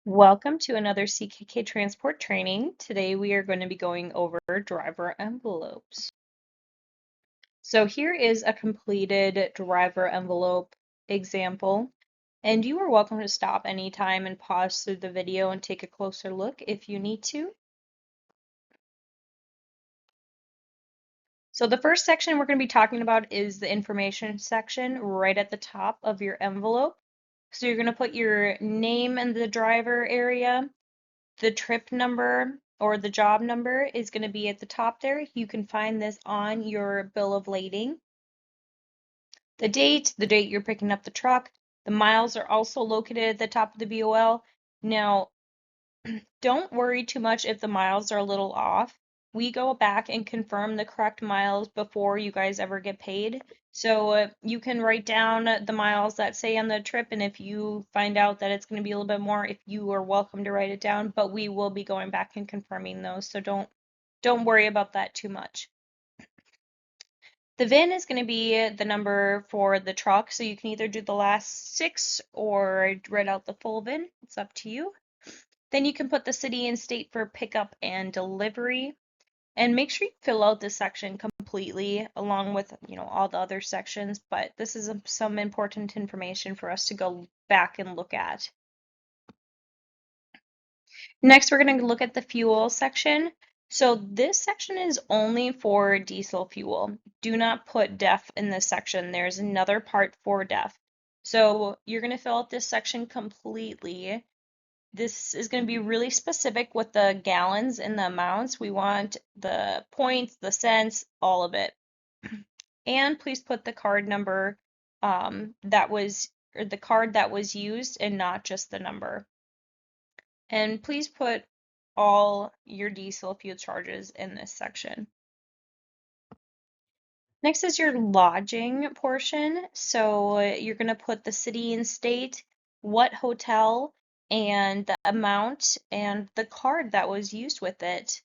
Welcome to another CKK Transport training. Today we are going to be going over driver envelopes. So here is a completed driver envelope example, and you are welcome to stop anytime and pause through the video and take a closer look if you need to. So the first section we're going to be talking about is the information section right at the top of your envelope. So you're going to put your name in the driver area. The trip number or the job number is going to be at the top there. You can find this on your bill of lading. The date you're picking up the truck. The miles are also located at the top of the BOL. Now, don't worry too much if the miles are a little off. We go back and confirm the correct miles before you guys ever get paid. So you can write down the miles that say on the trip, and if you find out that it's going to be a little bit more, if you are welcome to write it down, but we will be going back and confirming those. So don't worry about that too much. The VIN is going to be the number for the truck, so you can either do the last 6 or write out the full VIN. It's up to you. Then you can put the city and state for pickup and delivery. And make sure you fill out this section completely along with, all the other sections, but this is some important information for us to go back and look at. Next, we're going to look at the fuel section. So this section is only for diesel fuel. Do not put DEF in this section. There's another part for DEF. So you're going to fill out this section completely. This is going to be really specific with the gallons and the amounts. We want the points, the cents, all of it. And please put the card number the card that was used and not just the number. And please put all your diesel fuel charges in this section. Next is your lodging portion. So you're going to put the city and state, what hotel, and the amount and the card that was used with it.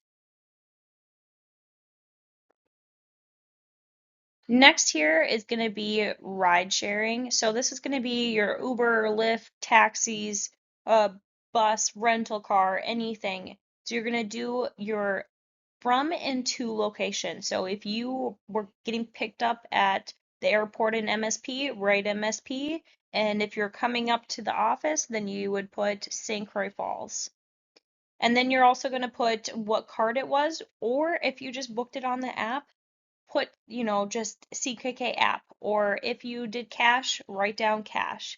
Next here is going to be ride sharing. So this is going to be your Uber, Lyft, taxis, bus, rental car, anything. So you're going to do your from and to location. So if you were getting picked up at the airport in MSP, write MSP. And if you're coming up to the office, then you would put St. Croix Falls. And then you're also going to put what card it was, or if you just booked it on the app, put, just CKK app. Or if you did cash, write down cash.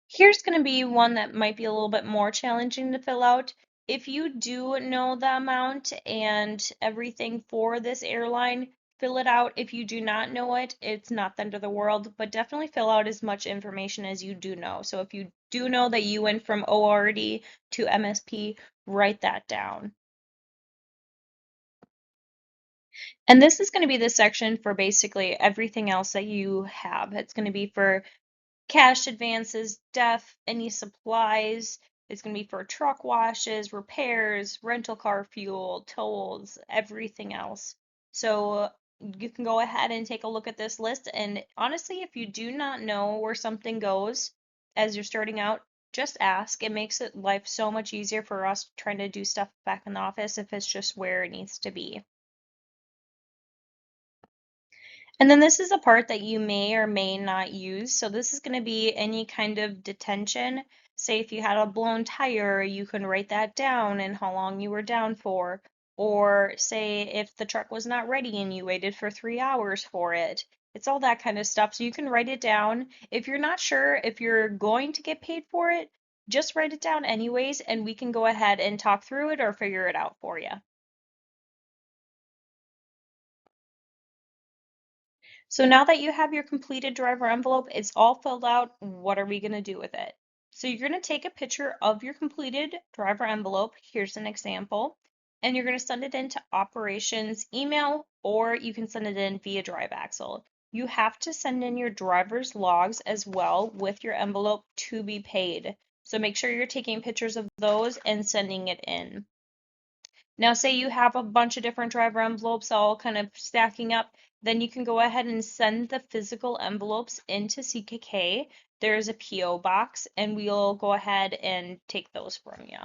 Here's going to be one that might be a little bit more challenging to fill out. If you do know the amount and everything for this airline, fill it out. If you do not know it, it's not the end of the world, but definitely fill out as much information as you do know. So if you do know that you went from ORD to MSP, write that down. And this is going to be the section for basically everything else that you have. It's going to be for cash advances, DEF, any supplies. It's going to be for truck washes, repairs, rental car fuel, tolls, everything else. So you can go ahead and take a look at this list. And honestly, if you do not know where something goes as you're starting out, just ask. It makes life so much easier for us trying to do stuff back in the office if it's just where it needs to be. And then this is a part that you may or may not use. So this is going to be any kind of detention. Say if you had a blown tire, you can write that down and how long you were down for. Or say if the truck was not ready and you waited for 3 hours for it. It's all that kind of stuff. So you can write it down. If you're not sure if you're going to get paid for it, just write it down anyways, and we can go ahead and talk through it or figure it out for you. So now that you have your completed driver envelope, it's all filled out. What are we going to do with it? So you're going to take a picture of your completed driver envelope. Here's an example. And you're going to send it into operations email, or you can send it in via Drive Axle. You have to send in your driver's logs as well with your envelope to be paid. So make sure you're taking pictures of those and sending it in. Now, say you have a bunch of different driver envelopes all kind of stacking up, then you can go ahead and send the physical envelopes into CKK. There's a PO box, and we'll go ahead and take those from you.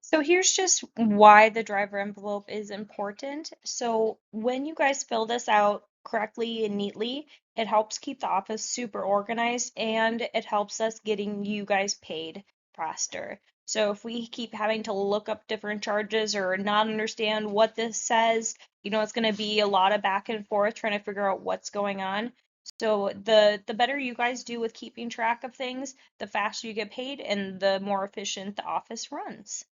So here's just why the driver envelope is important. So when you guys fill this out correctly and neatly, it helps keep the office super organized and it helps us getting you guys paid faster. So if we keep having to look up different charges or not understand what this says, it's going to be a lot of back and forth trying to figure out what's going on. So the better you guys do with keeping track of things, the faster you get paid and the more efficient the office runs.